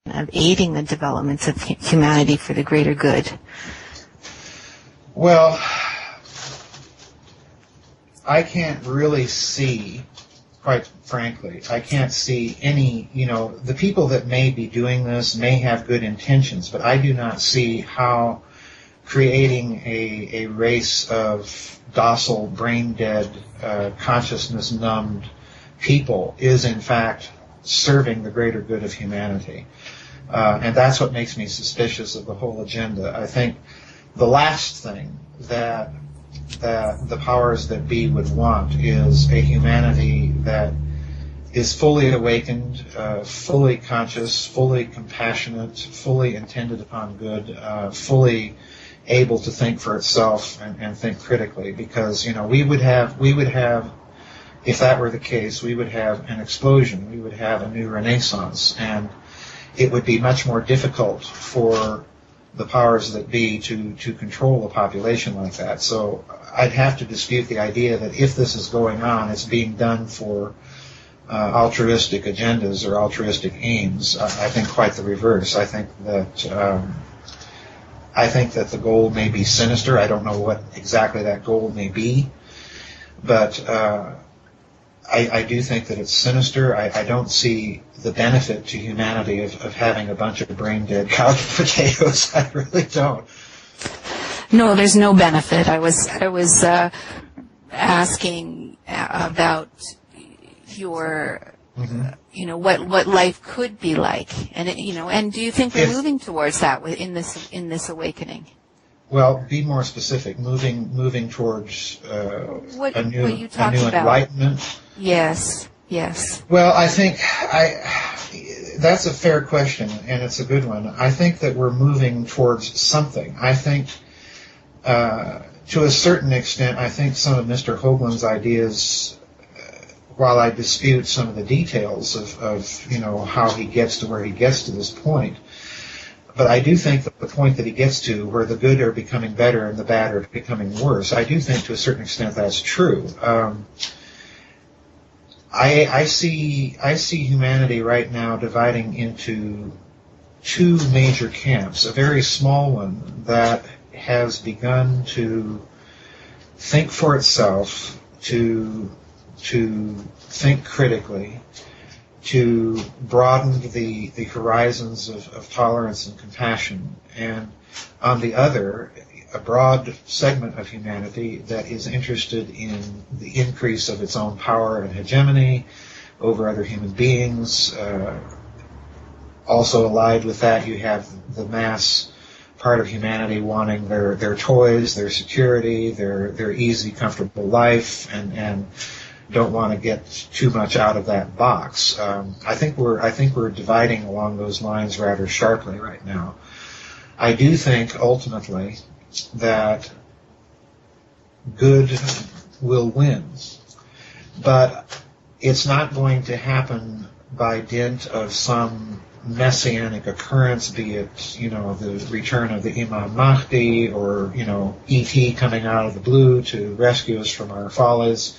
of aiding the development of humanity for the greater good? Well, I can't really see, quite frankly, I can't see any, the people that may be doing this may have good intentions, but I do not see how creating a race of docile, brain-dead, consciousness-numbed people is, in fact, serving the greater good of humanity. And that's what makes me suspicious of the whole agenda. I think the last thing that the powers that be would want is a humanity that is fully awakened, fully conscious, fully compassionate, fully intended upon good, fully able to think for itself and think critically. Because we would have, if that were the case, we would have an explosion. We would have a new renaissance, and it would be much more difficult for the powers that be to control a population like that. So I'd have to dispute the idea that if this is going on, it's being done for altruistic agendas or altruistic aims. I think quite the reverse. I think that the goal may be sinister. I don't know what exactly that goal may be, but I do think that it's sinister. I don't see the benefit to humanity of having a bunch of brain-dead couch potatoes. I really don't. No, there's no benefit. I was asking about your, what life could be like, and and do you think we're moving towards that in this awakening? Well, be more specific. Moving towards a new enlightenment. Yes. Well, I think that's a fair question, and it's a good one. I think that we're moving towards something. I think, to a certain extent, I think some of Mr. Hoagland's ideas, while I dispute some of the details of how he gets to where he gets to this point, but I do think that the point that he gets to, where the good are becoming better and the bad are becoming worse, I do think to a certain extent that's true. I see humanity right now dividing into two major camps. A very small one that has begun to think for itself, to think critically, to broaden the horizons of tolerance and compassion, and on the other, a broad segment of humanity that is interested in the increase of its own power and hegemony over other human beings. Also allied with that, you have the mass part of humanity wanting their toys, their security, their easy, comfortable life, and don't want to get too much out of that box. I think we're dividing along those lines rather sharply right now. I do think ultimately that good will win, but it's not going to happen by dint of some messianic occurrence, be it the return of the Imam Mahdi or E.T. coming out of the blue to rescue us from our follies.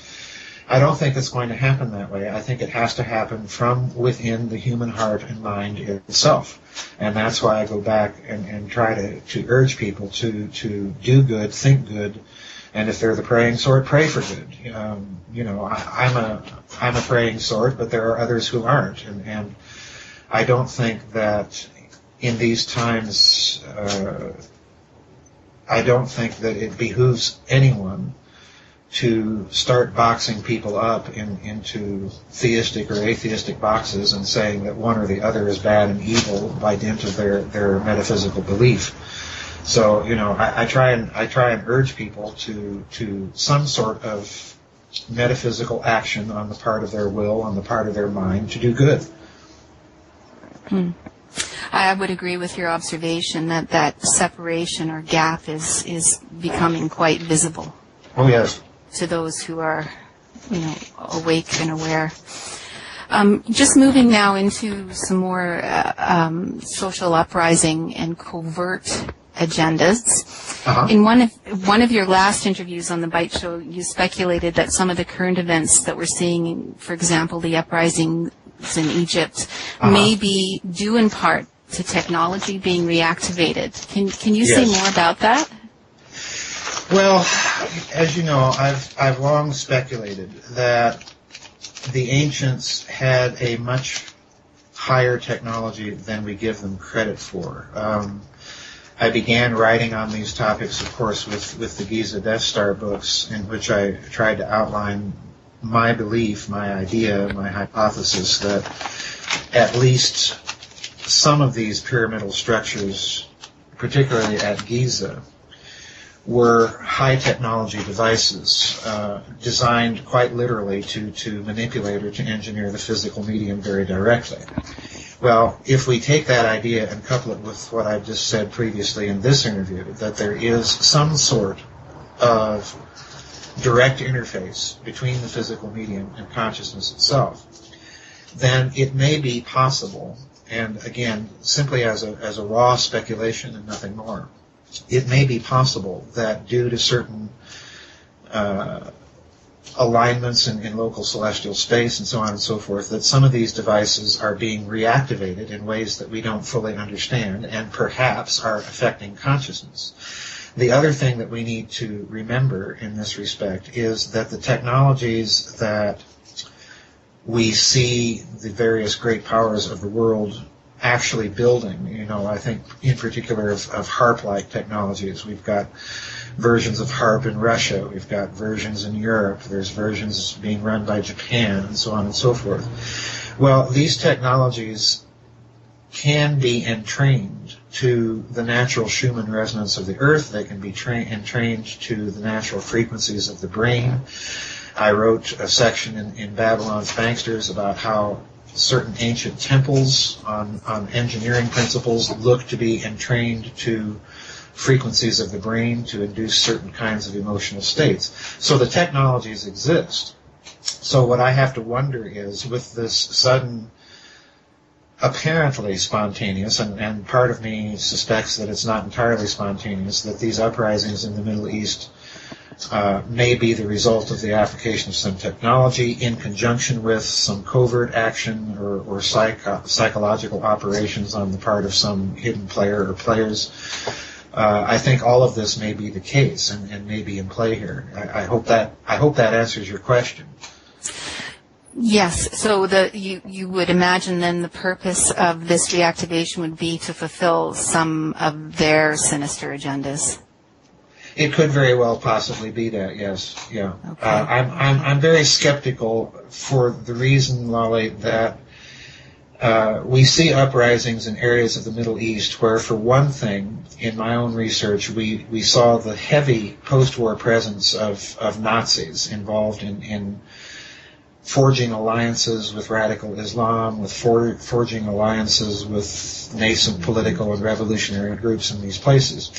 I don't think it's going to happen that way. I think it has to happen from within the human heart and mind itself. And that's why I go back and try to urge people to do good, think good, and if they're the praying sort, pray for good. I'm a praying sort, but there are others who aren't. And I don't think that in these times, I don't think that it behooves anyone to start boxing people up into theistic or atheistic boxes and saying that one or the other is bad and evil by dint of their metaphysical belief. So, I try and urge people to some sort of metaphysical action on the part of their will, on the part of their mind, to do good. I would agree with your observation that separation or gap is becoming quite visible. Oh, yes. To those who are, awake and aware. Just moving now into some more social uprising and covert agendas. Uh-huh. In one of your last interviews on the Bite Show, you speculated that some of the current events that we're seeing, for example, the uprisings in Egypt, uh-huh, may be due in part to technology being reactivated. Can you say more about that? Well, as you know, I've long speculated that the ancients had a much higher technology than we give them credit for. I began writing on these topics, of course, with the Giza Death Star books, in which I tried to outline my belief, my idea, my hypothesis that at least some of these pyramidal structures, particularly at Giza, were high technology devices designed quite literally to manipulate or to engineer the physical medium very directly. Well, if we take that idea and couple it with what I've just said previously in this interview, that there is some sort of direct interface between the physical medium and consciousness itself, then it may be possible, and again, simply as a raw speculation and nothing more, it may be possible that due to certain alignments in local celestial space and so on and so forth, that some of these devices are being reactivated in ways that we don't fully understand and perhaps are affecting consciousness. The other thing that we need to remember in this respect is that the technologies that we see the various great powers of the world actually building, I think in particular of HARP-like technologies. We've got versions of HARP in Russia, we've got versions in Europe, there's versions being run by Japan, and so on and so forth. Well, these technologies can be entrained to the natural Schumann resonance of the earth. They can be entrained to the natural frequencies of the brain. I wrote a section in Babylon's Banksters about how certain ancient temples on engineering principles look to be entrained to frequencies of the brain to induce certain kinds of emotional states. So the technologies exist. So what I have to wonder is, with this sudden, apparently spontaneous, and part of me suspects that it's not entirely spontaneous, that these uprisings in the Middle East may be the result of the application of some technology in conjunction with some covert action or psychological operations on the part of some hidden player or players. I think all of this may be the case and may be in play here. I hope that answers your question. Yes. So you would imagine then the purpose of this reactivation would be to fulfill some of their sinister agendas. It could very well possibly be that, yes, yeah. Okay. I'm very skeptical for the reason, Lolly, that we see uprisings in areas of the Middle East where, for one thing, in my own research, we saw the heavy post-war presence of Nazis involved in forging alliances with radical Islam, with forging alliances with nascent political and revolutionary groups in these places.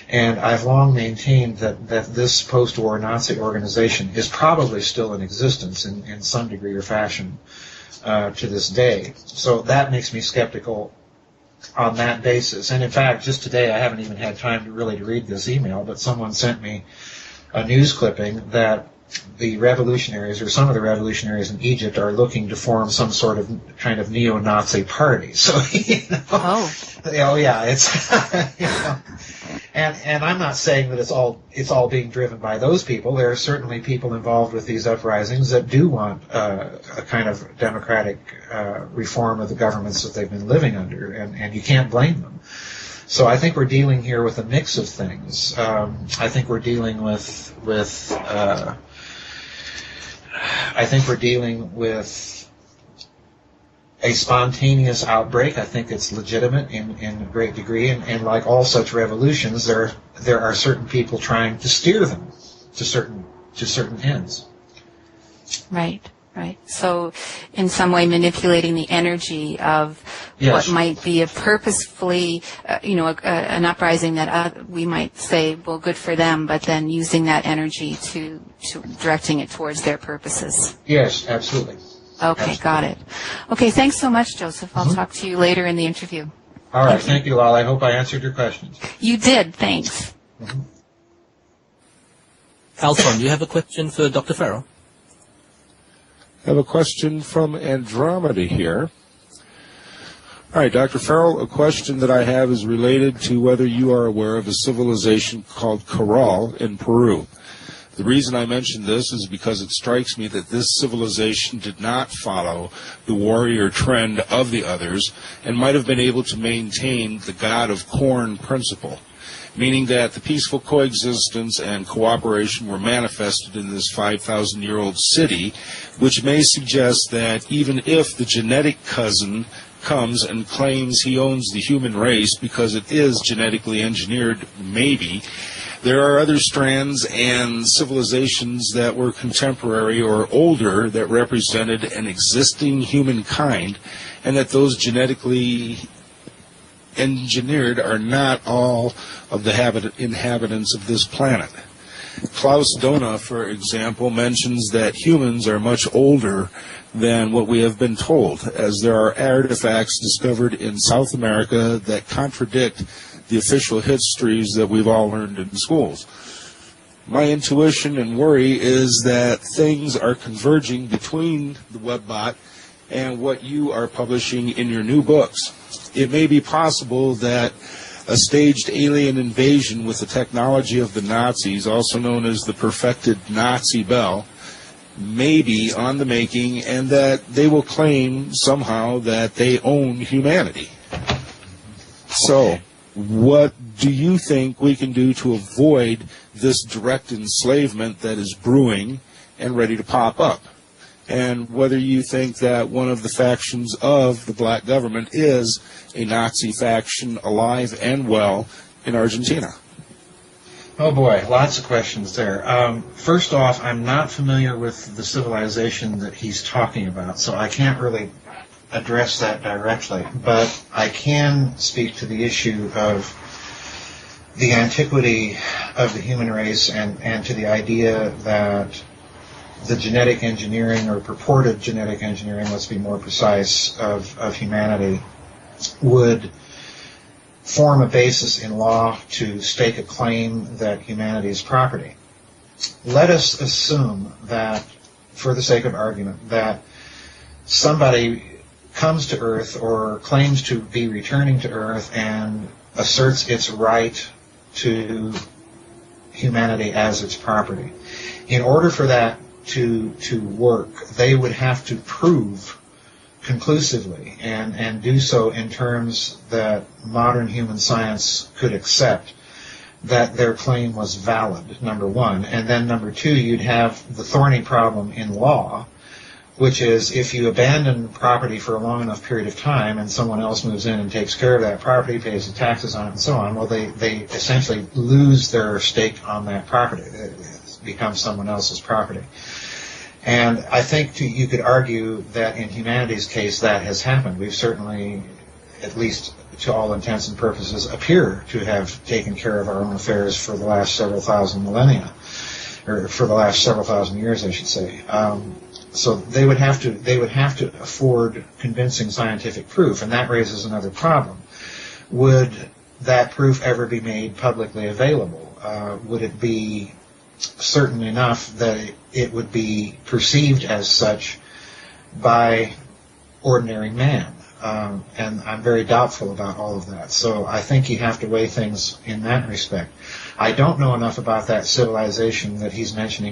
And I've long maintained that this post-war Nazi organization is probably still in existence in some degree or fashion to this day. So that makes me skeptical on that basis. And in fact, just today, I haven't even had time to read this email, but someone sent me a news clipping that the revolutionaries, or some of the revolutionaries in Egypt, are looking to form some sort of kind of neo-Nazi party. So, oh yeah, it's, and I'm not saying that it's all being driven by those people. There are certainly people involved with these uprisings that do want a kind of democratic reform of the governments that they've been living under, and you can't blame them. So I think we're dealing here with a mix of things. I think we're dealing with a spontaneous outbreak. I think it's legitimate in a great degree, and like all such revolutions, there are certain people trying to steer them to certain ends. Right. So, in some way, manipulating the energy of what might be a purposefully, an uprising that we might say, well, good for them, but then using that energy to directing it towards their purposes. Yes, absolutely. Okay, got it. Okay, thanks so much, Joseph. I'll talk to you later in the interview. All right, thank you, Lal. I hope I answered your questions. You did, thanks. Alton, you have a question for Dr. Farrell? I have a question from Andromeda here. All right, Dr. Farrell, a question that I have is related to whether you are aware of a civilization called Farrell in Peru. The reason I mention this is because it strikes me that this civilization did not follow the warrior trend of the others and might have been able to maintain the God of Corn principle, meaning that the peaceful coexistence and cooperation were manifested in this 5,000-year-old city, which may suggest that even if the genetic cousin comes and claims he owns the human race because it is genetically engineered, maybe, there are other strands and civilizations that were contemporary or older that represented an existing humankind, and that those genetically engineered are not all of the inhabitants of this planet. Klaus Dona, for example, mentions that humans are much older than what we have been told, as there are artifacts discovered in South America that contradict the official histories that we've all learned in schools. My intuition and worry is that things are converging between the WebBot and what you are publishing in your new books. It may be possible that a staged alien invasion with the technology of the Nazis, also known as the perfected Nazi bell, may be on the making, and that they will claim somehow that they own humanity. So, what do you think we can do to avoid this direct enslavement that is brewing and ready to pop up? And whether you think that one of the factions of the black government is a Nazi faction alive and well in Argentina? Oh boy, lots of questions there. First off, I'm not familiar with the civilization that he's talking about, so I can't really address that directly, but I can speak to the issue of the antiquity of the human race and to the idea that the genetic engineering, or purported genetic engineering, let's be more precise, of humanity would form a basis in law to stake a claim that humanity is property. Let us assume that, for the sake of argument, that somebody comes to Earth or claims to be returning to Earth and asserts its right to humanity as its property. In order for that to work, they would have to prove conclusively and do so in terms that modern human science could accept that their claim was valid, number one. And then number two, you'd have the thorny problem in law, which is if you abandon property for a long enough period of time and someone else moves in and takes care of that property, pays the taxes on it and so on, well, they essentially lose their stake on that property. It becomes someone else's property. And I think you could argue that in humanity's case that has happened. We've certainly, at least to all intents and purposes, appear to have taken care of our own affairs for the last several thousand millennia, or for the last several thousand years, I should say. So they would have to afford convincing scientific proof, and that raises another problem. Would that proof ever be made publicly available? Would it be certain enough that it would be perceived as such by ordinary man? And I'm very doubtful about all of that. So I think you have to weigh things in that respect. I don't know enough about that civilization that he's mentioning